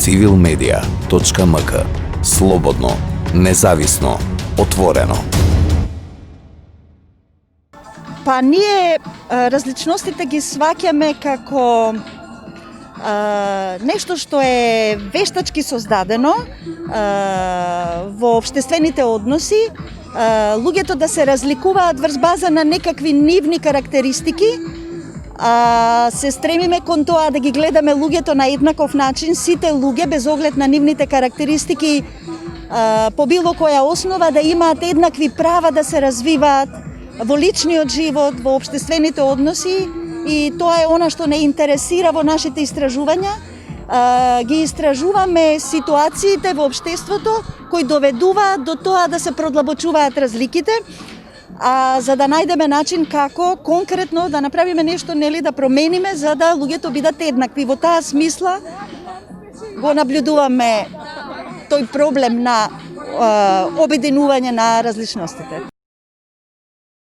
civilmedia.mk. Слободно, независно, отворено. Па ние различностите ги сваќаме како нешто што е вештачки создадено во општествените односи, луѓето да се разликуваат врз база на некакви нивни карактеристики, се стремиме кон тоа да ги гледаме луѓето на еднаков начин, сите луѓе без оглед на нивните карактеристики, по било која основа да имаат еднакви права да се развиваат во личниот живот, во општествените односи, и тоа е она што не интересира во нашите истражувања. Ги истражуваме ситуациите во општеството кои доведуваат до тоа да се продлабочуваат разликите, за да најдеме начин како конкретно да направиме нешто, нели, да промениме за да луѓето бидат еднакви. Во таа смисла го наблюдуваме тој проблем на обединување на различностите.